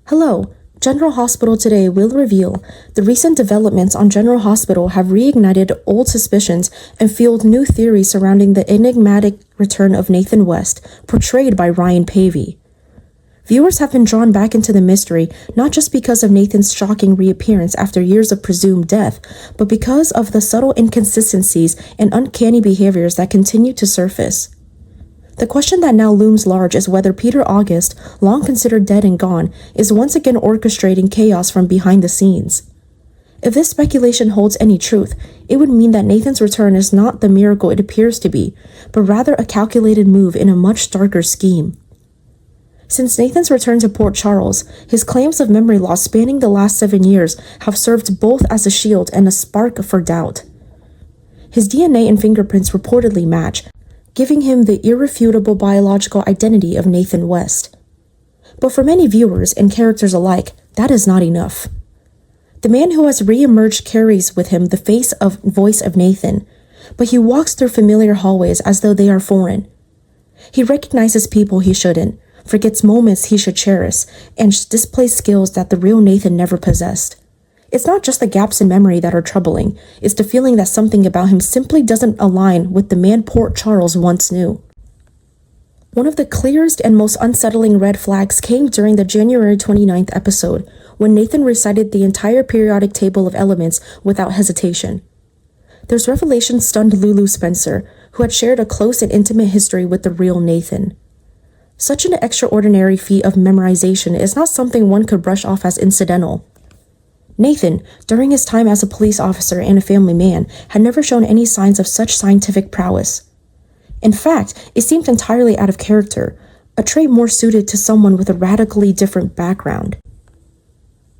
Hello, General Hospital today will reveal the recent developments on General Hospital have reignited old suspicions and fueled new theories surrounding the enigmatic return of Nathan West, portrayed by Ryan Pavey. Viewers have been drawn back into the mystery not just because of Nathan's shocking reappearance after years of presumed death, but because of the subtle inconsistencies and uncanny behaviors that continue to surface. The question that now looms large is whether Peter August, long considered dead and gone, is once again orchestrating chaos from behind the scenes. If this speculation holds any truth, it would mean that Nathan's return is not the miracle it appears to be, but rather a calculated move in a much darker scheme. Since Nathan's return to Port Charles, his claims of memory loss spanning the last 7 years have served both as a shield and a spark for doubt. His DNA and fingerprints reportedly match, giving him the irrefutable biological identity of Nathan West. But for many viewers and characters alike, that is not enough. The man who has re-emerged carries with him the voice of Nathan, but he walks through familiar hallways as though they are foreign. He recognizes people he shouldn't, forgets moments he should cherish, and displays skills that the real Nathan never possessed. It's not just the gaps in memory that are troubling, it's the feeling that something about him simply doesn't align with the man Port Charles once knew. One of the clearest and most unsettling red flags came during the January 29th episode, when Nathan recited the entire periodic table of elements without hesitation. This revelation stunned Lulu Spencer, who had shared a close and intimate history with the real Nathan. Such an extraordinary feat of memorization is not something one could brush off as incidental. Nathan, during his time as a police officer and a family man, had never shown any signs of such scientific prowess. In fact, it seemed entirely out of character, a trait more suited to someone with a radically different background.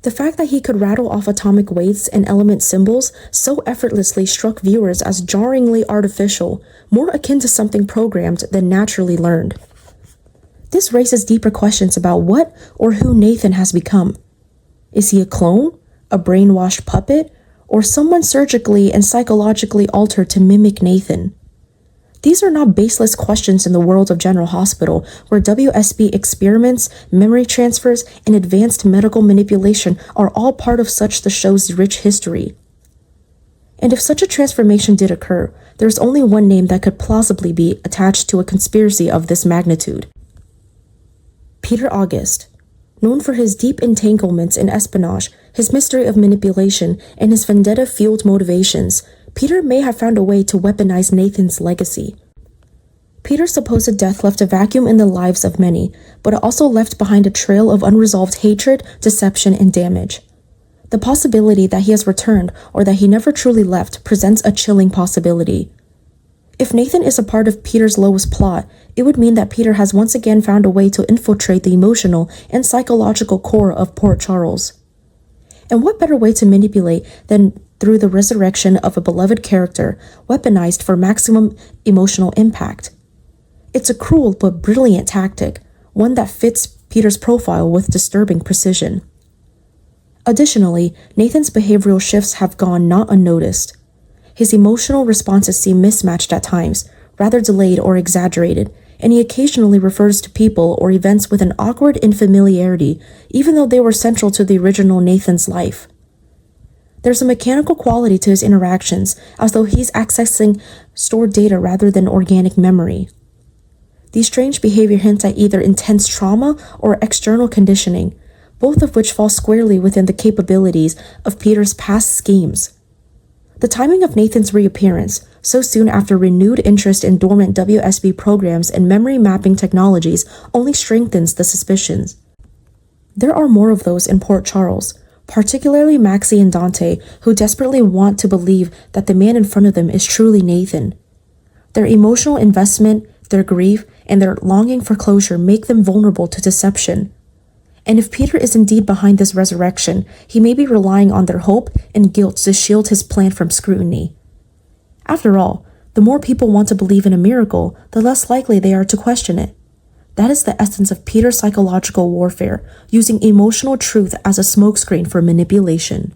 The fact that he could rattle off atomic weights and element symbols so effortlessly struck viewers as jarringly artificial, more akin to something programmed than naturally learned. This raises deeper questions about what or who Nathan has become. Is he a clone? A brainwashed puppet, or someone surgically and psychologically altered to mimic Nathan? These are not baseless questions in the world of General Hospital, where WSB experiments, memory transfers, and advanced medical manipulation are all part of the show's rich history. And if such a transformation did occur, there's only one name that could plausibly be attached to a conspiracy of this magnitude: Peter August. Known for his deep entanglements in espionage, his mystery of manipulation, and his vendetta-fueled motivations, Peter may have found a way to weaponize Nathan's legacy. Peter's supposed death left a vacuum in the lives of many, but it also left behind a trail of unresolved hatred, deception, and damage. The possibility that he has returned or that he never truly left presents a chilling possibility. If Nathan is a part of Peter's lowest plot, it would mean that Peter has once again found a way to infiltrate the emotional and psychological core of Port Charles. And what better way to manipulate than through the resurrection of a beloved character, weaponized for maximum emotional impact? It's a cruel but brilliant tactic, one that fits Peter's profile with disturbing precision. Additionally, Nathan's behavioral shifts have gone not unnoticed. His emotional responses seem mismatched at times, rather delayed or exaggerated, and he occasionally refers to people or events with an awkward unfamiliarity, even though they were central to the original Nathan's life. There's a mechanical quality to his interactions, as though he's accessing stored data rather than organic memory. These strange behavior hints at either intense trauma or external conditioning, both of which fall squarely within the capabilities of Peter's past schemes. The timing of Nathan's reappearance, so soon after renewed interest in dormant WSB programs and memory mapping technologies, only strengthens the suspicions. There are more of those in Port Charles, particularly Maxie and Dante, who desperately want to believe that the man in front of them is truly Nathan. Their emotional investment, their grief, and their longing for closure make them vulnerable to deception. And if Peter is indeed behind this resurrection, he may be relying on their hope and guilt to shield his plan from scrutiny. After all, the more people want to believe in a miracle, the less likely they are to question it. That is the essence of Peter's psychological warfare, using emotional truth as a smokescreen for manipulation.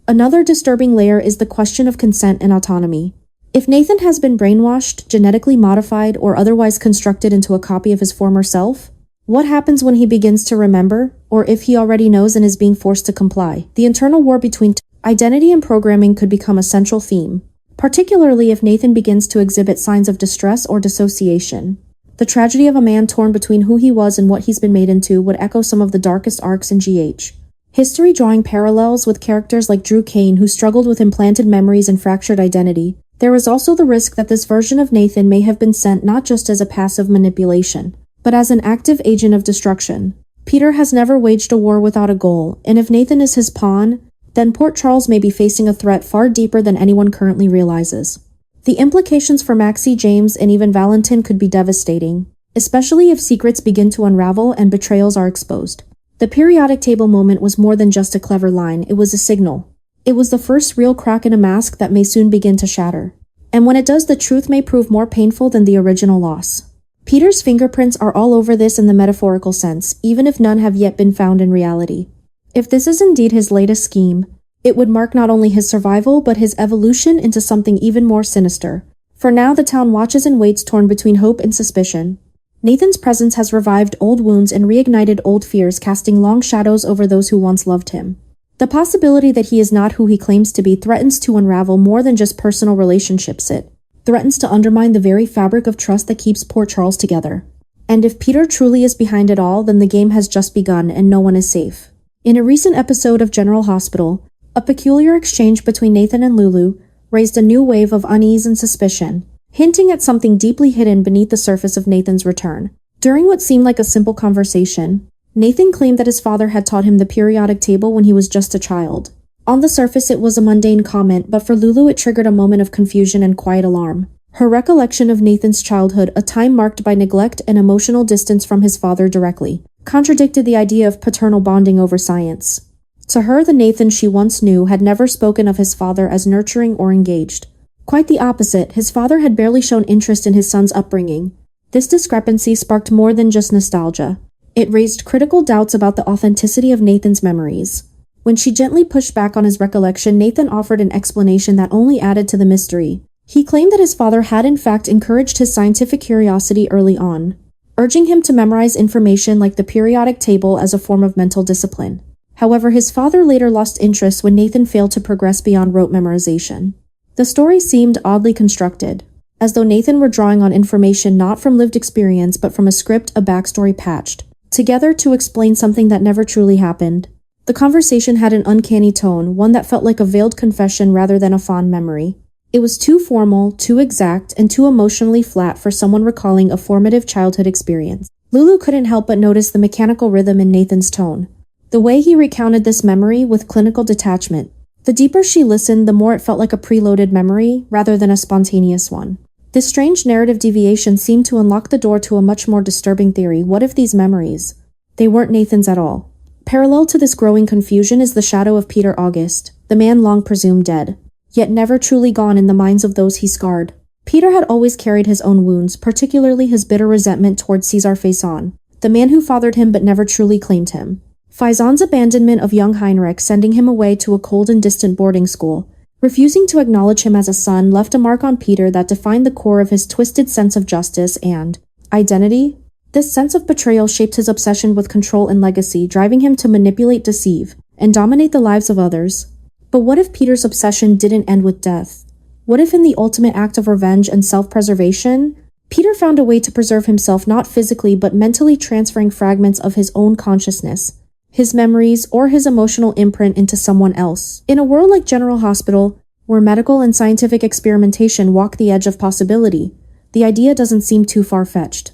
Another disturbing layer is the question of consent and autonomy. If Nathan has been brainwashed, genetically modified, or otherwise constructed into a copy of his former self, What happens when he begins to remember, or if he already knows and is being forced to comply? The internal war between identity and programming could become a central theme, particularly if Nathan begins to exhibit signs of distress or dissociation. The tragedy of a man torn between who he was and what he's been made into would echo some of the darkest arcs in GH history, drawing parallels with characters like Drew Kane, who struggled with implanted memories and fractured identity. There is also the risk that this version of Nathan may have been sent not just as a passive manipulation, but as an active agent of destruction. Peter has never waged a war without a goal, and if Nathan is his pawn, then Port Charles may be facing a threat far deeper than anyone currently realizes. The implications for Maxie, James, and even Valentin could be devastating, especially if secrets begin to unravel and betrayals are exposed. The periodic table moment was more than just a clever line, it was a signal. It was the first real crack in a mask that may soon begin to shatter. And when it does, the truth may prove more painful than the original loss. Peter's fingerprints are all over this in the metaphorical sense, even if none have yet been found in reality. If this is indeed his latest scheme, it would mark not only his survival but his evolution into something even more sinister. For now, the town watches and waits, torn between hope and suspicion. Nathan's presence has revived old wounds and reignited old fears, casting long shadows over those who once loved him. The possibility that he is not who he claims to be threatens to unravel more than just personal relationships. It threatens to undermine the very fabric of trust that keeps Port Charles together. And if Peter truly is behind it all, then the game has just begun and no one is safe. In a recent episode of General Hospital, a peculiar exchange between Nathan and Lulu raised a new wave of unease and suspicion, hinting at something deeply hidden beneath the surface of Nathan's return. During what seemed like a simple conversation, Nathan claimed that his father had taught him the periodic table when he was just a child. On the surface, it was a mundane comment, but for Lulu it triggered a moment of confusion and quiet alarm. Her recollection of Nathan's childhood, a time marked by neglect and emotional distance from his father, directly contradicted the idea of paternal bonding over science. To her, the Nathan she once knew had never spoken of his father as nurturing or engaged. Quite the opposite, his father had barely shown interest in his son's upbringing. This discrepancy sparked more than just nostalgia. It raised critical doubts about the authenticity of Nathan's memories. When she gently pushed back on his recollection, Nathan offered an explanation that only added to the mystery. He claimed that his father had in fact encouraged his scientific curiosity early on, urging him to memorize information like the periodic table as a form of mental discipline. However, his father later lost interest when Nathan failed to progress beyond rote memorization. The story seemed oddly constructed, as though Nathan were drawing on information not from lived experience but from a script, a backstory patched together to explain something that never truly happened. The conversation had an uncanny tone, one that felt like a veiled confession rather than a fond memory. It was too formal, too exact, and too emotionally flat for someone recalling a formative childhood experience. Lulu couldn't help but notice the mechanical rhythm in Nathan's tone, the way he recounted this memory with clinical detachment. The deeper she listened, the more it felt like a preloaded memory rather than a spontaneous one. This strange narrative deviation seemed to unlock the door to a much more disturbing theory. What if these memories, they weren't Nathan's at all? Parallel to this growing confusion is the shadow of Peter August, the man long presumed dead, yet never truly gone in the minds of those he scarred. Peter had always carried his own wounds, particularly his bitter resentment towards Cesar Faison, the man who fathered him but never truly claimed him. Faison's abandonment of young Heinrich, sending him away to a cold and distant boarding school, refusing to acknowledge him as a son, left a mark on Peter that defined the core of his twisted sense of justice and identity. This sense of betrayal shaped his obsession with control and legacy, driving him to manipulate, deceive, and dominate the lives of others. But what if Peter's obsession didn't end with death? What if in the ultimate act of revenge and self-preservation, Peter found a way to preserve himself not physically but mentally, transferring fragments of his own consciousness, his memories, or his emotional imprint into someone else? In a world like General Hospital, where medical and scientific experimentation walk the edge of possibility, the idea doesn't seem too far-fetched.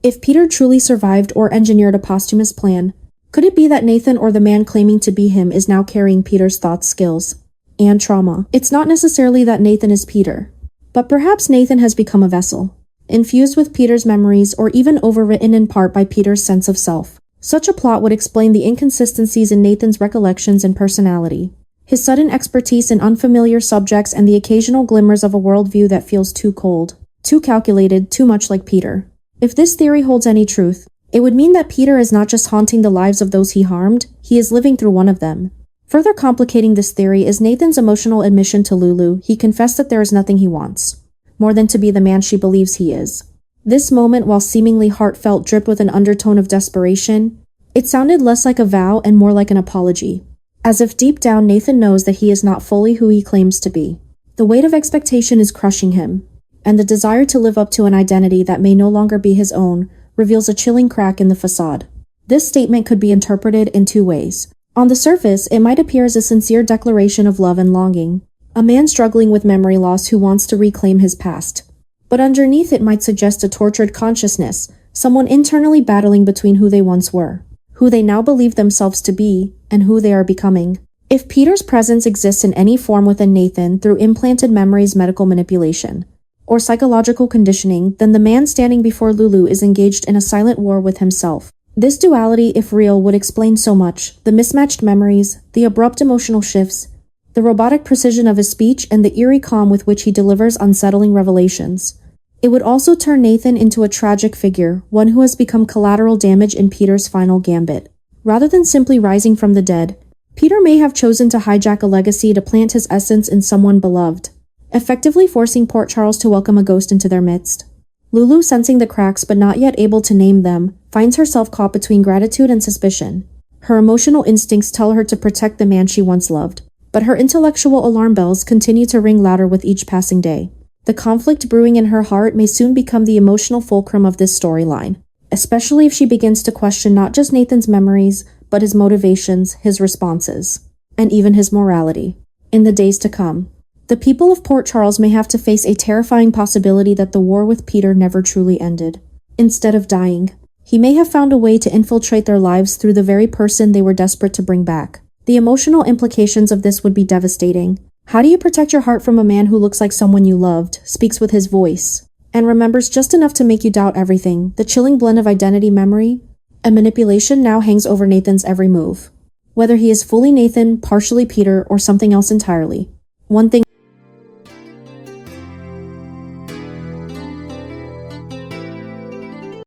If Peter truly survived or engineered a posthumous plan, could it be that Nathan, or the man claiming to be him, is now carrying Peter's thoughts, skills, and trauma? It's not necessarily that Nathan is Peter, but perhaps Nathan has become a vessel, infused with Peter's memories or even overwritten in part by Peter's sense of self. Such a plot would explain the inconsistencies in Nathan's recollections and personality, his sudden expertise in unfamiliar subjects, and the occasional glimmers of a worldview that feels too cold, too calculated, too much like Peter. If this theory holds any truth, it would mean that Peter is not just haunting the lives of those he harmed, he is living through one of them. Further complicating this theory is Nathan's emotional admission to Lulu. He confessed that there is nothing he wants more than to be the man she believes he is. This moment, while seemingly heartfelt, dripped with an undertone of desperation. It sounded less like a vow and more like an apology. As if deep down Nathan knows that he is not fully who he claims to be. The weight of expectation is crushing him, and the desire to live up to an identity that may no longer be his own reveals a chilling crack in the facade. This statement could be interpreted in two ways. On the surface, it might appear as a sincere declaration of love and longing, a man struggling with memory loss who wants to reclaim his past. But underneath it might suggest a tortured consciousness, someone internally battling between who they once were, who they now believe themselves to be, and who they are becoming. If Peter's presence exists in any form within Nathan through implanted memories, medical manipulation, or psychological conditioning, then the man standing before Lulu is engaged in a silent war with himself. This duality, if real, would explain so much: the mismatched memories, the abrupt emotional shifts, the robotic precision of his speech, and the eerie calm with which he delivers unsettling revelations. It would also turn Nathan into a tragic figure, one who has become collateral damage in Peter's final gambit. Rather than simply rising from the dead, Peter may have chosen to hijack a legacy to plant his essence in someone beloved, effectively forcing Port Charles to welcome a ghost into their midst. Lulu, sensing the cracks but not yet able to name them, finds herself caught between gratitude and suspicion. Her emotional instincts tell her to protect the man she once loved, but her intellectual alarm bells continue to ring louder with each passing day. The conflict brewing in her heart may soon become the emotional fulcrum of this storyline, especially if she begins to question not just Nathan's memories, but his motivations, his responses, and even his morality. In the days to come, the people of Port Charles may have to face a terrifying possibility that the war with Peter never truly ended. Instead of dying, he may have found a way to infiltrate their lives through the very person they were desperate to bring back. The emotional implications of this would be devastating. How do you protect your heart from a man who looks like someone you loved, speaks with his voice, and remembers just enough to make you doubt everything? The chilling blend of identity, memory, and manipulation now hangs over Nathan's every move. Whether he is fully Nathan, partially Peter, or something else entirely, one thing